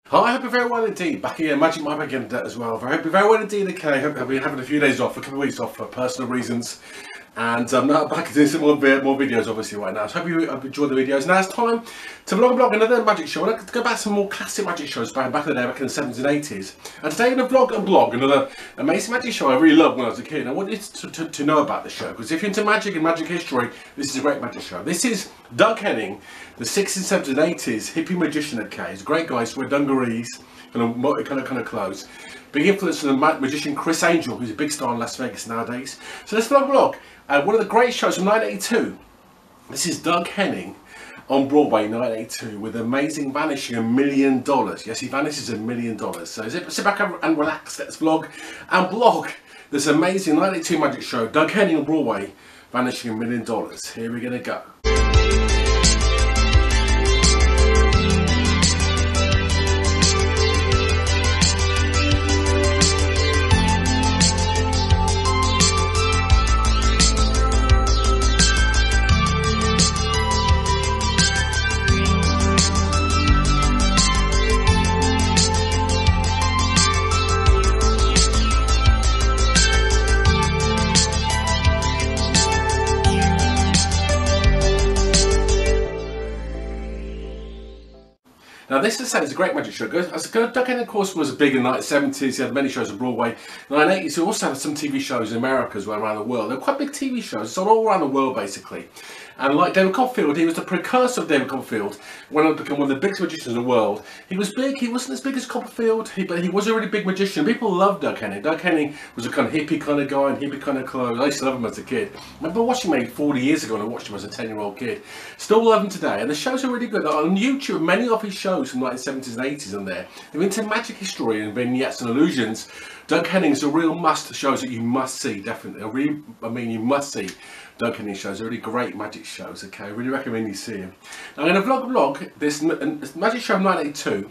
Hi, I hope you're very well indeed. Back again, Magicalmike again as well. I hope you're very well indeed. Okay, I hope I've been having a few days off, a couple of weeks off for personal reasons. And I'm now back to doing some more videos obviously right now. So hope you enjoyed the videos. Now it's time to vlog another magic show. I'd like to go back to some more classic magic shows back in the day, back in the 70s and 80s. And today I'm going to vlog another amazing magic show I really loved when I was a kid. I want you to know about the show, because if you're into magic and magic history, this is a great magic show. This is Doug Henning, the 60s, 70s and 80s hippie magician. Okay, he's a great guy, so wear dungarees, kind of clothes. Big influence from the magician Chris Angel, who's a big star in Las Vegas nowadays. So let's vlog. One of the great shows from 1982. This is Doug Henning on Broadway, 1982, with amazing Vanishing $1 Million. Yes, he vanishes $1 million. So sit back and relax. Let's vlog and blog this amazing 1982 magic show, Doug Henning on Broadway, Vanishing $1 Million. Here we're gonna go. Now this is a great magic show. Doug Henning, of course, was big in the 1970s. He had many shows on Broadway. In the 1980s, he also had some TV shows in America as well, around the world. They were quite big TV shows, so all around the world basically. And like David Copperfield, he was the precursor of David Copperfield, went on to become one of the biggest magicians in the world. He was big. He wasn't as big as Copperfield, but he was a really big magician. People loved Doug Henning. Doug Henning was a kind of hippie kind of guy and hippie kind of clothes. I used to love him as a kid. I remember watching him maybe 40 years ago, and I watched him as a 10-year-old kid. Still love him today, and the shows are really good. On YouTube, many of his shows from the 1970s and 80s on there. They're into magic history and vignettes and illusions. Doug Henning is a real must. Shows that you must see, definitely. You must see Doug Henning shows. They're really great magic shows. Okay, I really recommend you see them. Now, I'm going to vlog this magic show of 1982.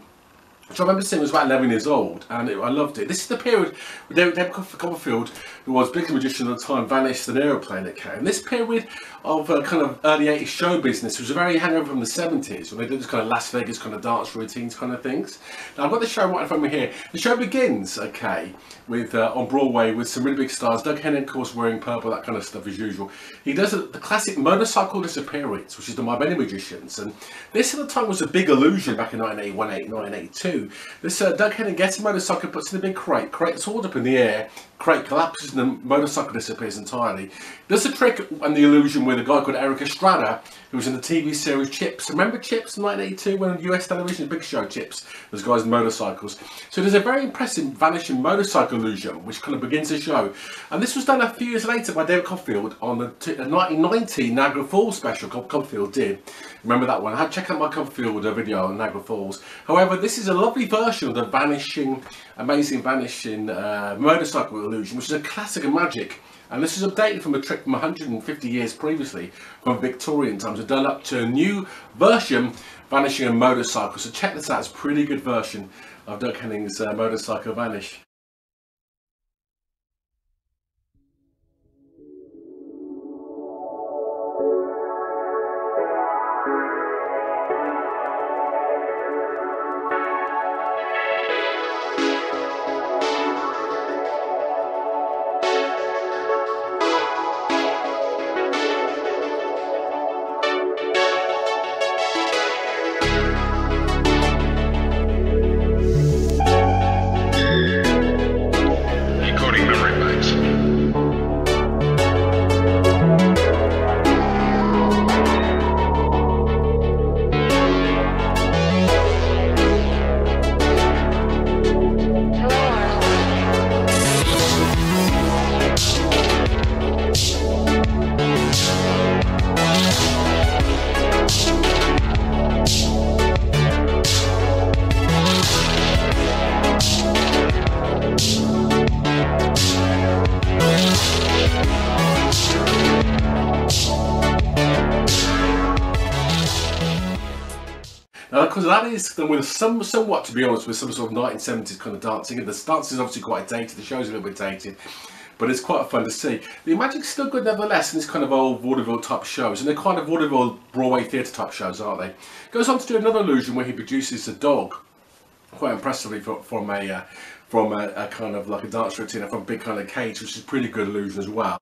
which I remember seeing was about 11 years old, and I loved it. This is the period where David Copperfield, who was biggest magician at the time, vanished in an aeroplane. Okay, and this period of kind of early 80s show business was a very hangover from the 70s, when they did this kind of Las Vegas kind of dance routines kind of things. Now I've got the show right in front of me here. The show begins, okay, with on Broadway with some really big stars. Doug Henning, of course, wearing purple, that kind of stuff as usual. He does the classic motorcycle disappearance, which is done by many magicians, and this at the time was a big illusion back in 1981, 1982. This Doug Henning gets a motorcycle, puts in a big crate. Crate's hauled up in the air. Crate collapses and the motorcycle disappears entirely. Does the trick and the illusion with a guy called Eric Estrada, who was in the TV series Chips. Remember Chips in 1982 when on US television, big show Chips, those guys in motorcycles. So there's a very impressive vanishing motorcycle illusion which kind of begins the show. And this was done a few years later by David Copperfield on the 1990 Niagara Falls special. Copperfield did. Remember that one? I had to check out my Copperfield video on Niagara Falls. However, this is a lovely version of the amazing vanishing motorcycle illusion, which is a classic of magic. And this is updated from a trick from 150 years previously, from Victorian times, and done up to a new version, vanishing a motorcycle. So check this out, it's a pretty good version of Doug Henning's motorcycle vanish. Now, because that is done with somewhat, to be honest, with some sort of 1970s kind of dancing, and the dance is obviously quite dated, the show's a little bit dated, but it's quite fun to see. The magic's still good nevertheless in this kind of old vaudeville type shows, and they're kind of vaudeville Broadway theatre type shows, aren't they? Goes on to do another illusion where he produces a dog, quite impressively from a kind of like a dance routine and from a big kind of cage, which is pretty good illusion as well.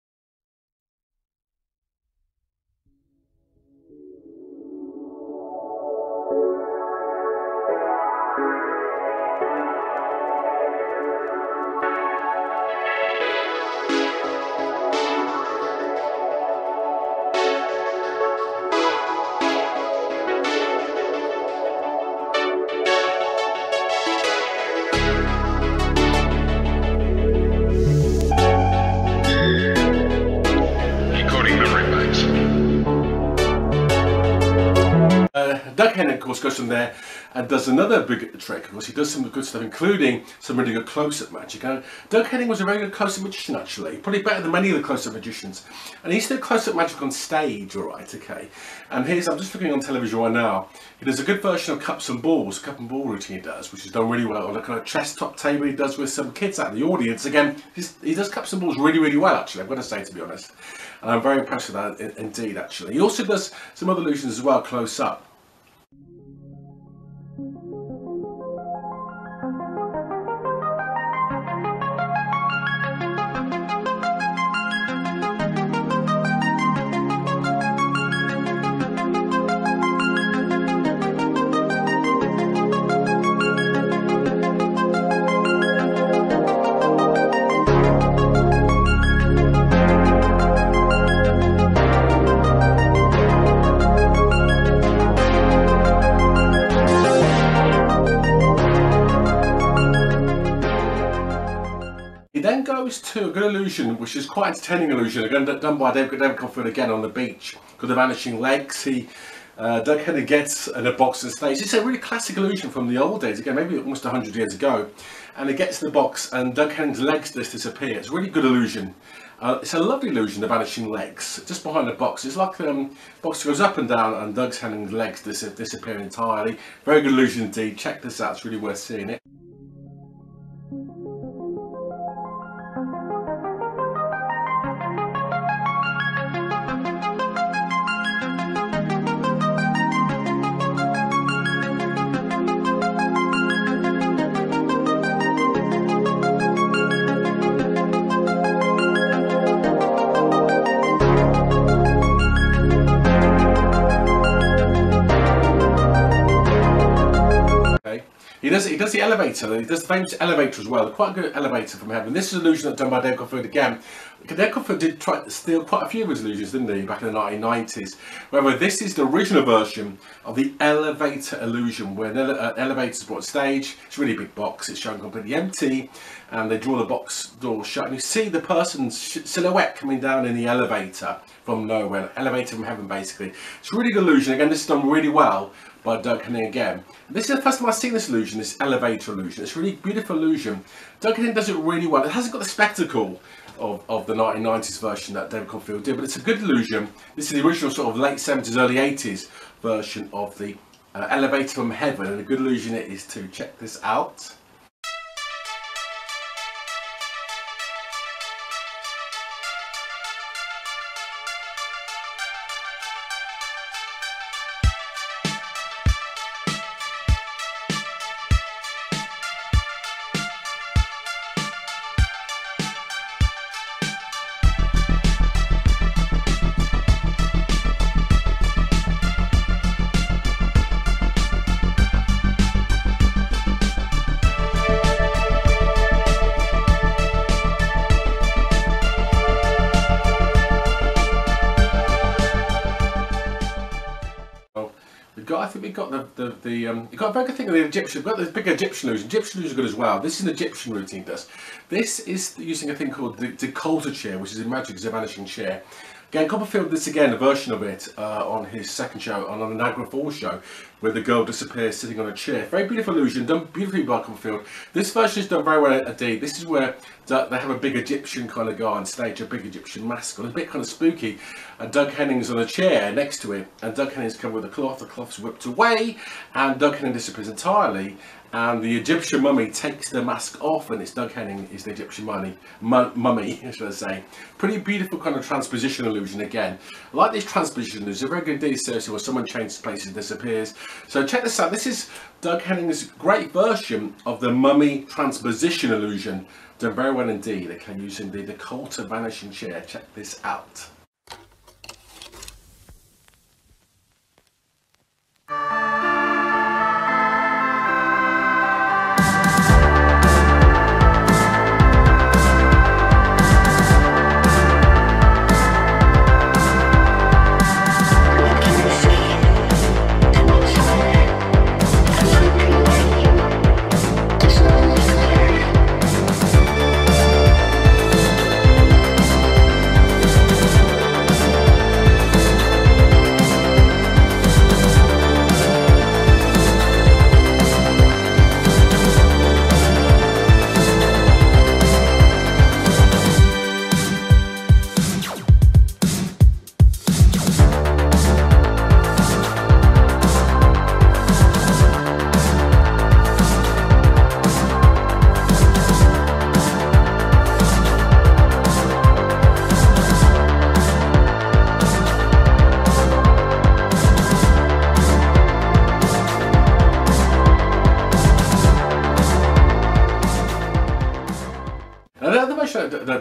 Doug Henning, of course, goes from there and does another big trick. Of course, he does some good stuff, including some really good close-up magic. Doug Henning was a very good close-up magician, actually, probably better than many of the close-up magicians. And he used to do close-up magic on stage, all right, okay. And here's, I'm just looking on television right now. He does a good version of cups and balls, cup and ball routine he does, which is done really well on a kind of chest top table he does with some kids out in the audience. Again, he does cups and balls really, really well, actually, I've got to say, to be honest. And I'm very impressed with that, indeed, actually. He also does some other illusions as well, close-up. Then goes to a good illusion, which is quite entertaining illusion, again done by David Copperfield again on the beach, called the Vanishing Legs. Doug Henning gets in a box on stage. It's a really classic illusion from the old days, again maybe almost 100 years ago, and he gets in the box and Doug Henning's legs just disappear. It's a really good illusion. It's a lovely illusion, the Vanishing Legs, just behind the box. It's like the box goes up and down and Doug Henning's legs disappear entirely. Very good illusion indeed. Check this out, it's really worth seeing it. He does the elevator, he does the famous elevator as well, quite a good elevator from heaven. This is an illusion that's done by David Copperfield again. David Copperfield did try to steal quite a few of his illusions, didn't he, back in the 1990s. However, this is the original version of the elevator illusion, where an elevator is brought on stage. It's a really big box, it's shown completely empty, and they draw the box door shut, and you see the person's silhouette coming down in the elevator from nowhere, elevator from heaven basically. It's a really good illusion. Again, this is done really well by Doug Henning again. This is the first time I've seen this illusion, this elevator illusion. It's a really beautiful illusion. Doug Henning does it really well. It hasn't got the spectacle of the 1990s version that David Copperfield did, but it's a good illusion. This is the original sort of late 70s, early 80s version of the elevator from heaven, and a good illusion it is too. Check this out. I think we got you got a very good thing of the Egyptian. We've got the big Egyptian illusion. Egyptian illusion is good as well. This is an Egyptian routine he does. This is using a thing called the Decolter chair, which is in magic is a vanishing chair. Again, Copperfield did again a version of it on his second show, on the Niagara Falls show, where the girl disappears sitting on a chair. Very beautiful illusion, done beautifully by Copperfield. This version is done very well indeed. This is where they have a big Egyptian kind of guy on stage, a big Egyptian mask on, a bit kind of spooky. And Doug Henning's on a chair next to it, and Doug Henning's covered with a cloth. The cloth's whipped away, and Doug Henning disappears entirely. and the Egyptian mummy takes the mask off, and it's Doug Henning is the Egyptian mummy, should I say. Pretty beautiful kind of transposition illusion again. I like these transpositions. They're very good deeds, seriously, where someone changes places and disappears. So check this out. This is Doug Henning's great version of the mummy transposition illusion. Done very well indeed, okay, using the occult vanishing chair. Check this out.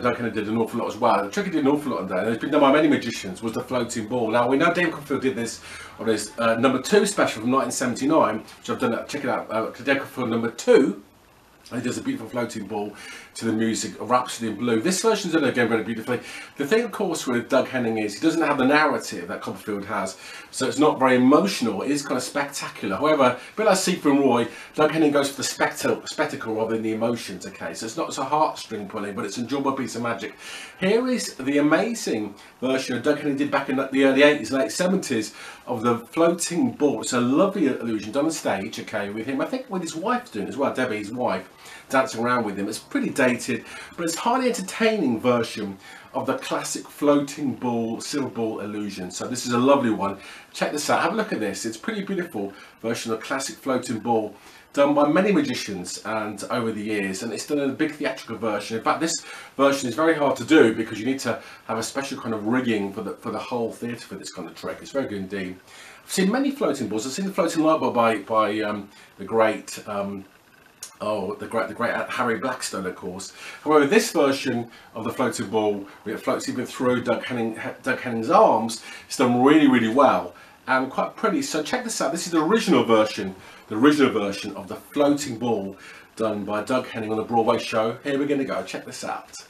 Doug Henning did an awful lot as well. The trick he did an awful lot on that, and it's been done by many magicians, was the floating ball. Now we know David Copperfield did this on his #2 special from 1979, which I've done. Check it out. David Copperfield #2. He does a beautiful floating ball to the music of Rhapsody in Blue. This version's done again very beautifully. The thing, of course, with Doug Henning is he doesn't have the narrative that Copperfield has, so it's not very emotional. It is kind of spectacular. However, a bit like Siegfried and Roy, Doug Henning goes for the spectacle rather than the emotions. Okay, so it's not so heartstring pulling, but it's an enjoyable piece of magic. Here is the amazing version of Doug Henning did back in the early 80s, late 70s, of the floating ball. It's a lovely illusion done on stage, okay, with him. I think with his wife doing it as well, Debbie, his wife, dancing around with him. It's pretty dated, but it's a highly entertaining version of the classic floating ball, silver ball illusion. So this is a lovely one. Check this out. Have a look at this. It's a pretty beautiful version of the classic floating ball, done by many magicians and over the years, and it's done in a big theatrical version. In fact, this version is very hard to do because you need to have a special kind of rigging for the whole theatre for this kind of trick. It's very good indeed. I've seen many floating balls. I've seen the floating light bulb by the great Harry Blackstone, of course. However, this version of the floating ball, where it floats even through Doug Henning's arms, it's done really, really well and quite pretty. So check this out. This is the original version of the floating ball done by Doug Henning on the Broadway show. Here we're going to go. Check this out.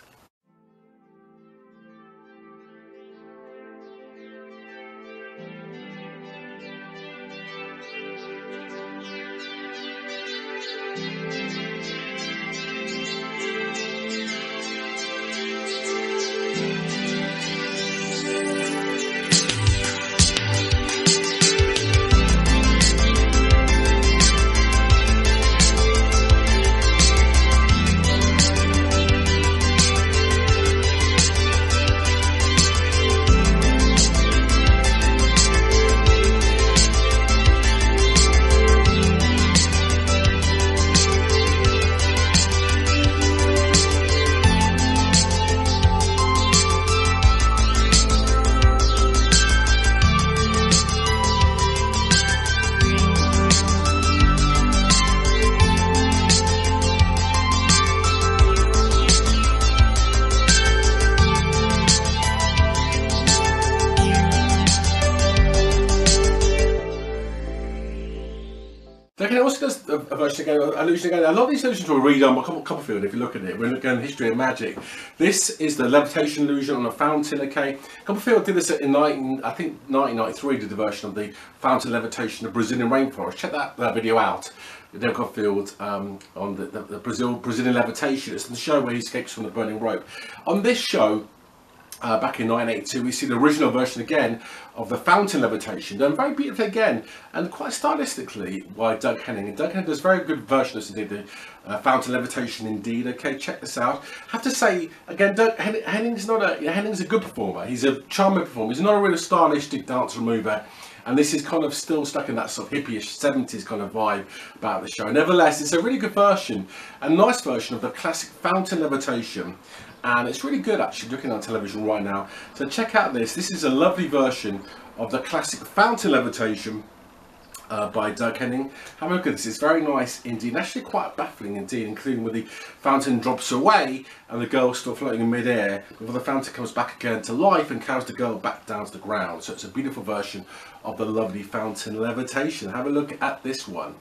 It also does a version again, illusion again. A lot of these illusions were redone by Copperfield. If you look at it, we're looking at the history of magic. This is the levitation illusion on a fountain. Okay, Copperfield did this in 1993. Did the version of the fountain levitation of Brazilian rainforest. Check that video out. David Copperfield on the Brazilian levitation. It's the show where he escapes from the burning rope. On this show, back in 1982, we see the original version again of the fountain levitation, done very beautifully again and quite stylistically by Doug Henning. And Doug Henning does a very good version of this indeed, the fountain levitation indeed. Okay, check this out. I have to say again, Doug Henning's a good performer. He's a charming performer. He's not a real stylistic dancer or mover. and this is kind of still stuck in that sort of hippie-ish 70s kind of vibe about the show. Nevertheless, it's a really good version, a nice version of the classic Fountain Levitation, and it's really good actually looking on television right now. So check out this. This is a lovely version of the classic Fountain Levitation by Doug Henning. Have a look at this. It's very nice indeed, and actually quite baffling indeed, including when the fountain drops away and the girl's still floating in mid-air before the fountain comes back again to life and carries the girl back down to the ground. So it's a beautiful version of the lovely Fountain Levitation. Have a look at this one.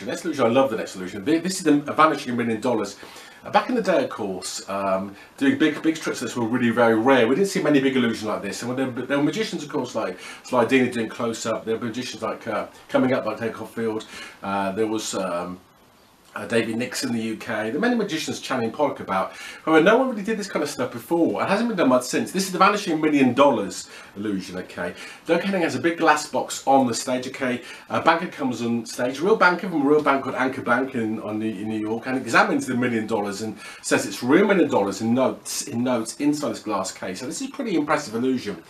Next illusion, I love the next illusion. This is the Vanishing $1 Million. Back in the day, of course, doing big tricks like this were really very rare. We didn't see many big illusions like this. And when there were magicians, of course, like Slidini doing close-up. There were magicians like coming up like David Copperfield. There was David Nixon in the UK. There are many magicians channeling polka about. However, no one really did this kind of stuff before. It hasn't been done much since. This is the Vanishing $1 Million illusion, okay? Doug Henning has a big glass box on the stage, okay? A banker comes on stage, a real banker from a real bank called Anchor Bank in New York, and examines the $1 million and says it's real $1 million in notes inside this glass case. So this is a pretty impressive illusion.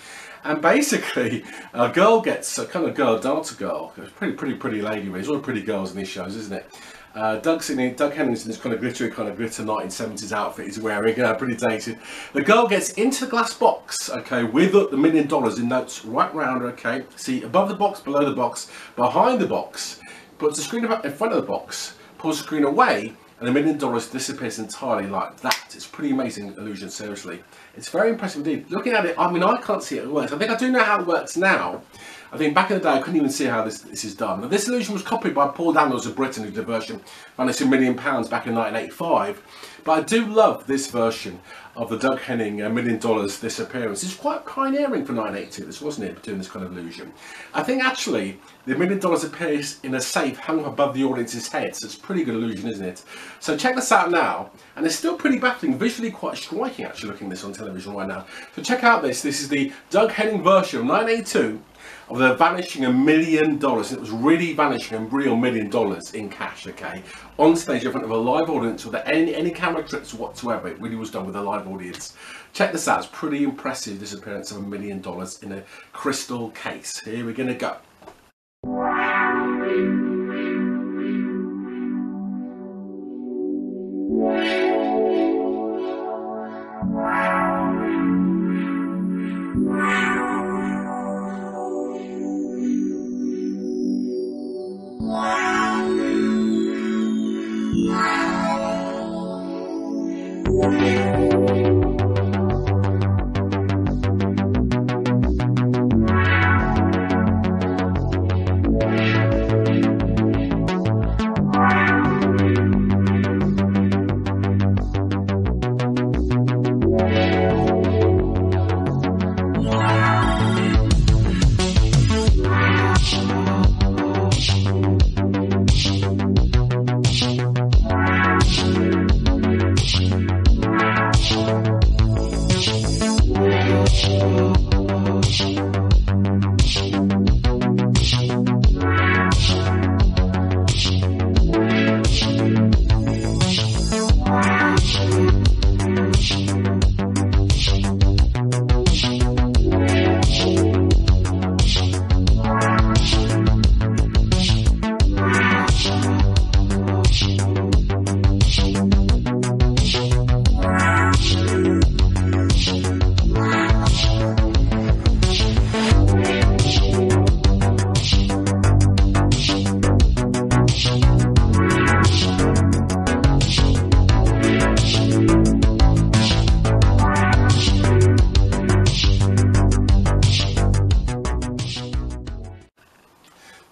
And basically, a girl gets, a kind of girl, dancer girl, pretty lady, really. There's all pretty girls in these shows, isn't it? Doug Henning's in this kind of glitter 1970s outfit he's wearing, pretty dated. The girl gets into the glass box, okay, with the $1 million in notes right round her, okay. See, above the box, below the box, behind the box, puts the screen in front of the box, pulls the screen away, and $1 million disappears entirely like that. It's a pretty amazing illusion, seriously. It's very impressive indeed. Looking at it, I mean, I can't see how it works. I think I do know how it works now. I think back in the day I couldn't even see how this is done. Now, this illusion was copied by Paul Daniels of Britain, who did a version Vanishing £1 Million back in 1985. But I do love this version of the Doug Henning $1 Million disappearance. It's quite pioneering for 1982, this wasn't it, doing this kind of illusion. I think actually the $1 million appears in a safe hung above the audience's head, so it's a pretty good illusion, isn't it? So check this out now, and it's still pretty baffling, visually quite striking actually looking at this on television right now. So check out this is the Doug Henning version of 1982 of the Vanishing $1 Million, and it was really vanishing a real $1 million in cash, okay, on stage in front of a live audience without any camera tricks whatsoever. It really was done with a live audience. Check this out, it's pretty impressive disappearance of $1 million in a crystal case. Here we're gonna go.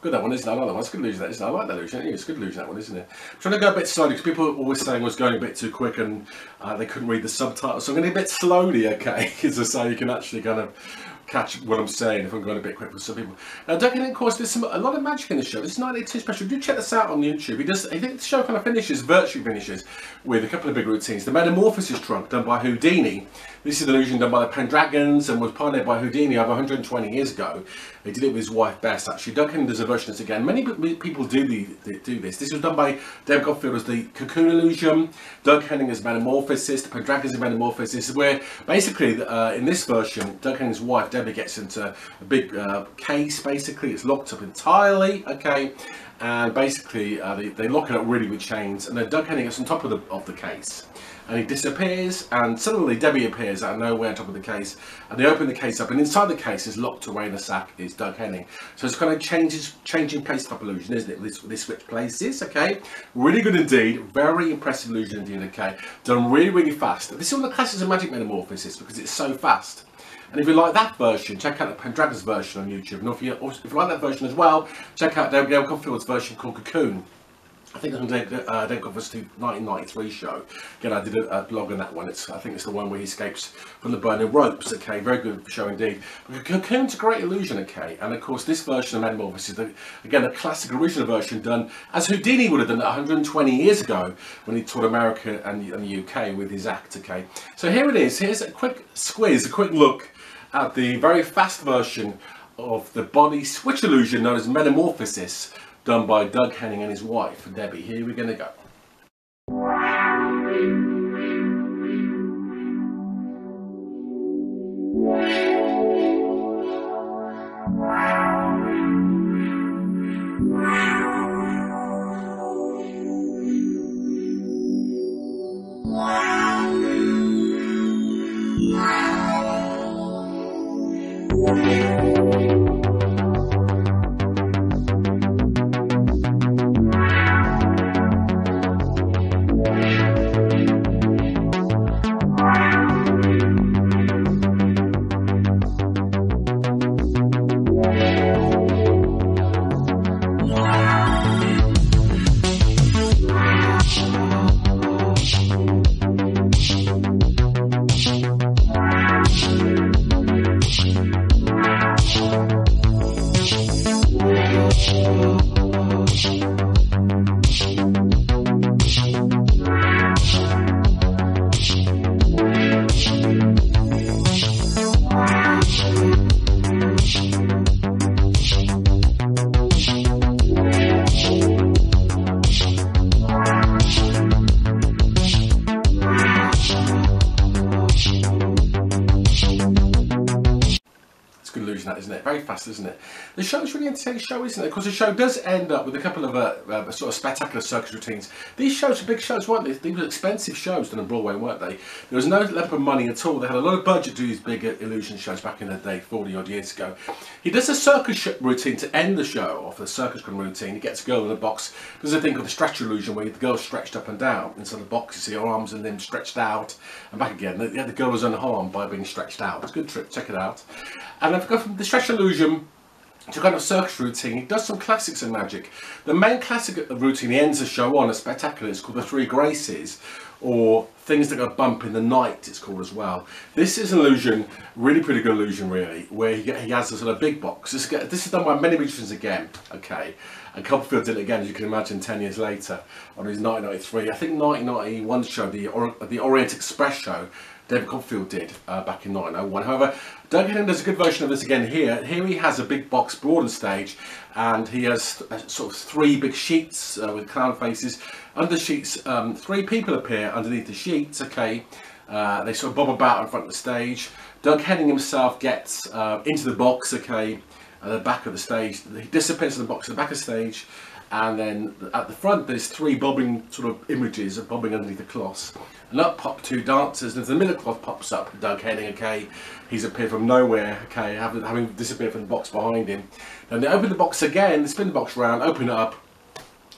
Good, that one, isn't it? I like that one. It's a good illusion, that, isn't it? I like that illusion. It's a good illusion, that one, isn't it? I'm trying to go a bit slowly because people are always saying I was going a bit too quick and they couldn't read the subtitles. So I'm going a bit slowly, okay? As I say, you can actually kind of catch what I'm saying if I'm going a bit quick for some people. Now, Doug Henning, of course, there's a lot of magic in the show. This is 1982 special. Do check this out on YouTube. I think the show kind of virtually finishes with a couple of big routines. The Metamorphosis trunk done by Houdini. This is an illusion done by the Pendragons and was pioneered by Houdini over 120 years ago. He did it with his wife Bess, actually. Doug Henning does a version of this again. Many people do this. This was done by David Copperfield as the Cocoon illusion, Doug Henning as Metamorphosis, the Pendragons as Metamorphosis, where basically in this version, Doug Henning's wife Debbie gets into a big case, basically. It's locked up entirely, okay? And basically they lock it up really with chains, and then Doug Henning gets on top of the case. And he disappears, and suddenly Debbie appears out of nowhere on top of the case, and they open the case up, and inside the case is locked away in a sack is Doug Henning. So it's kind of changing place type illusion, isn't it? This switch places, okay? Really good indeed, very impressive illusion indeed, okay? Done really, really fast. This is one of the classics of Magic Metamorphosis because it's so fast. And if you like that version, check out the Pendragon's version on YouTube. And if you like that version as well, check out David Copperfield's version called Cocoon. I think it's on David Copperfield's 1993 show. Again, I did a blog on that one. I think it's the one where he escapes from the burning ropes. Okay, very good show indeed. But Cocoon's a great illusion. Okay, and of course this version of Metamorphosis is again a classic original version done as Houdini would have done 120 years ago when he toured America and the UK with his act. Okay, so here it is. Here's a quick squeeze, a quick look at the very fast version of the body switch illusion known as Metamorphosis, done by Doug Henning and his wife, Debbie. Here we're going to go. That, isn't it? Very fast, isn't it? The show's really entertaining show, isn't it? Because the show does end up with a couple of sort of spectacular circus routines. These shows were big shows, weren't they? These were expensive shows done on Broadway, weren't they? There was no level of money at all. They had a lot of budget to do these big illusion shows back in the day, 40 odd years ago. He does a circus routine to end the show off, the circus kind of routine. He gets a girl in a box. There's a thing called the stretch illusion where the girl's stretched up and down inside the box. You see her arms and limbs stretched out and back again. The girl was unharmed by being stretched out. It's a good trick, check it out. And I've got from the stretch illusion to kind of circus routine. He does some classics in magic. The main classic routine he ends the show on, a spectacular, it's called the Three Graces, or Things That Go Bump in the Night, it's called as well. This is an illusion, really pretty good illusion really, where he has a sort of big box. This is done by many magicians again, okay. And Copperfield did it again, as you can imagine, 10 years later on his 1993, I think 1991 show, the Orient Express show, David Copperfield did back in 1901. However, Doug Henning does a good version of this again here. Here he has a big box broad on stage, and he has sort of three big sheets with clown faces. Under the sheets, three people appear underneath the sheets, okay. They sort of bob about in front of the stage. Doug Henning himself gets into the box, okay, at the back of the stage. He disappears in the box at the back of the stage. And then at the front there's three bobbing sort of images of bobbing underneath the cloths. And up pop two dancers, and the middle cloth pops up, Doug Henning, okay, he's appeared from nowhere, okay, having disappeared from the box behind him. Then they open the box again, they spin the box around, open it up,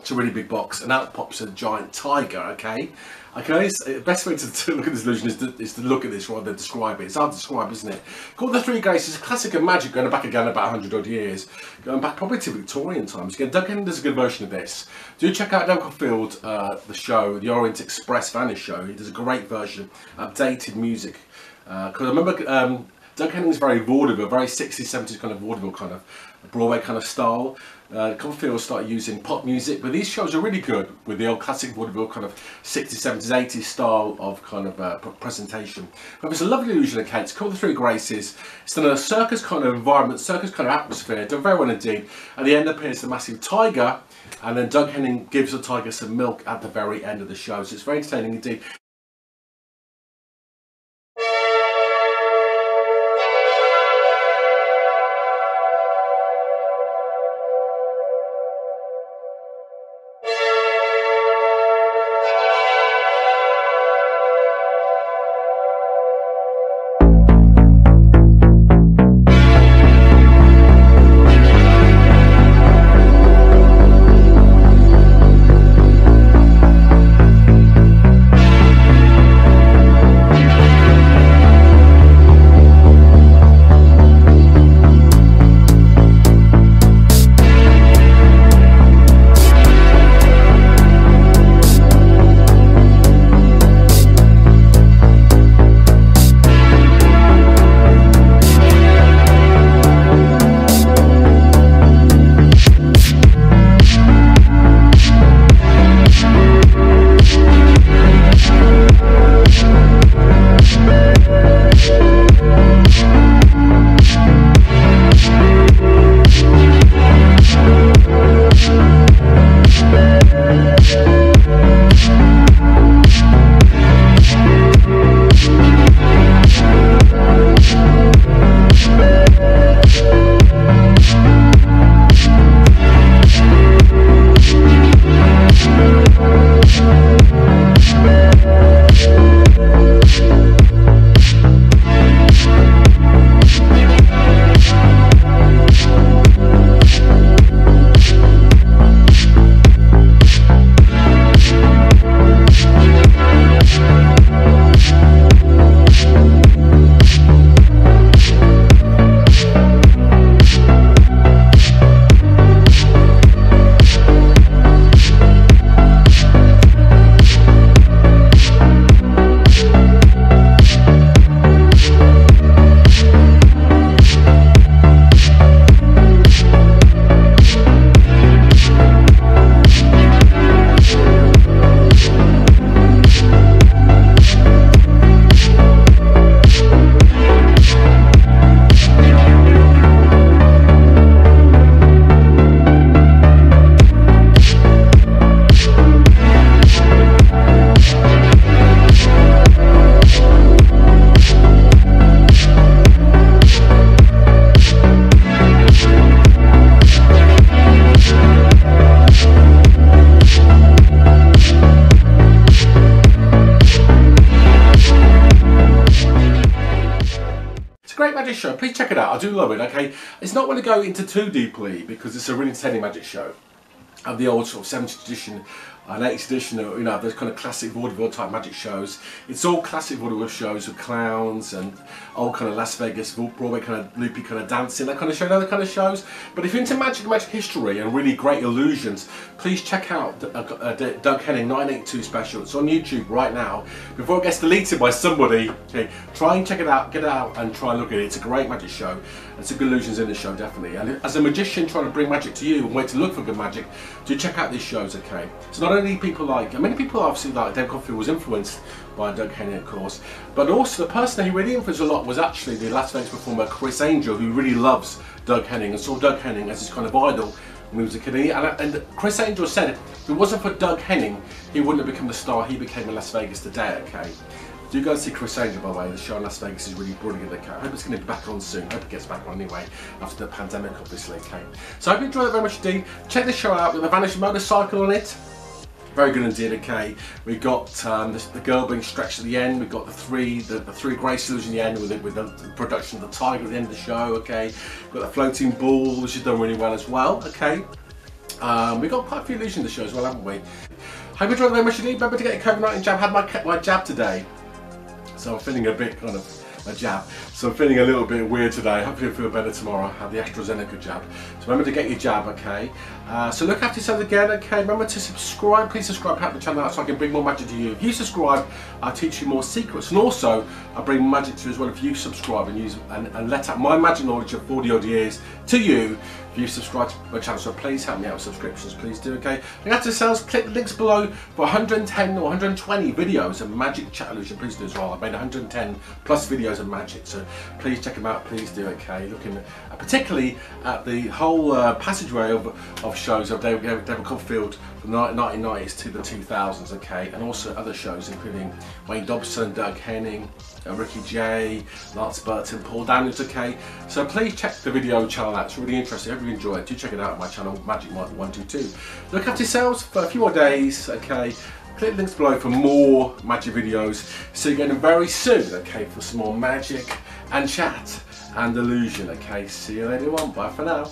It's a really big box, and out pops a giant tiger, okay? The best way to look at this illusion is to look at this rather than describe it. It's hard to describe, isn't it? Called The Three Graces, a classic of magic going back again about 100 odd years. Going back probably to Victorian times. Again, Doug Henning does a good version of this. Do check out David Copperfield, the show, the Orient Express Vanish show. He does a great version, updated music. Because I remember Doug Henning is very vaudeville, very 60s, 70s kind of vaudeville kind of Broadway kind of style. Copperfield started using pop music, but these shows are really good with the old classic vaudeville kind of 60s, 70s, 80s style of kind of presentation. But it's a lovely illusion, okay? It's called The Three Graces. It's done in a circus kind of environment, circus kind of atmosphere, done very well indeed. At the end appears the massive tiger, and then Doug Henning gives the tiger some milk at the very end of the show. So it's very entertaining indeed. Magic show, please check it out. I do love it, okay? It's not going to go into too deeply because it's a really entertaining magic show of the old sort of 70s tradition and 80s tradition, you know, those kind of classic vaudeville type magic shows. It's all classic vaudeville shows with clowns and old kind of Las Vegas, Broadway kind of loopy kind of dancing, that kind of show, other kind of shows. But if you're into magic history and really great illusions, please check out Doug Henning 982 special. It's on YouTube right now. Before it gets deleted by somebody, okay, try and check it out, get it out and try and look at it. It's a great magic show. There's some good illusions in the show, definitely. And as a magician trying to bring magic to you and where to look for good magic, do check out these shows, okay? So not only people like, and many people obviously like David Copperfield was influenced by Doug Henning, of course, but also the person who really influenced a lot was actually the Las Vegas performer Criss Angel, who really loves Doug Henning and saw Doug Henning as his kind of idol when he was a kid. And Criss Angel said if it wasn't for Doug Henning, he wouldn't have become the star he became in Las Vegas today, okay? Do go and see Criss Angel, by the way. The show in Las Vegas is really brilliant. Okay, I hope it's going to be back on soon. I hope it gets back on anyway after the pandemic, obviously. Okay, so I hope you enjoyed it very much indeed. Check this show out with the Vanishing Motorcycle on it. Very good indeed. Okay, we got the girl being stretched at the end. We got the three grace illusion at the end with the production of the tiger at the end of the show. Okay, we've got the floating ball, which is done really well as well. Okay. We've got quite a few illusions to show as well, haven't we? Hope you enjoyed the very much indeed. Remember to get your COVID-19 jab. I had my jab today, so I'm feeling a bit kind of a jab. So I'm feeling a little bit weird today. Hopefully I'll feel better tomorrow. I have the AstraZeneca jab. So remember to get your jab, okay? So look after yourselves again, okay? Remember to subscribe. Please subscribe to the channel out so I can bring more magic to you. If you subscribe, I'll teach you more secrets. And also, I'll bring magic to you as well if you subscribe and use and let out my magic knowledge of 40 odd years to you. If you subscribe to my channel, so please help me out with subscriptions, please do, okay? Look after yourselves, click the links below for 110 or 120 videos of magic chat illusion. Please do as well. I've made 110 plus videos of magic, so please check them out, please do, okay? Looking particularly at the whole passageway of shows of David Copperfield from the 1990s to the 2000s, okay? And also other shows including Wayne Dobson, Doug Henning, Ricky Jay, Lance Burton, Paul Daniels, okay? So please check the video channel out, it's really interesting. I hope you enjoy it. Do check it out on my channel, Magicalmike122. Look after yourselves for a few more days, okay? Click the links below for more magic videos. See you again very soon, okay, for some more magic and chat and illusion, okay? See you later on. Bye for now.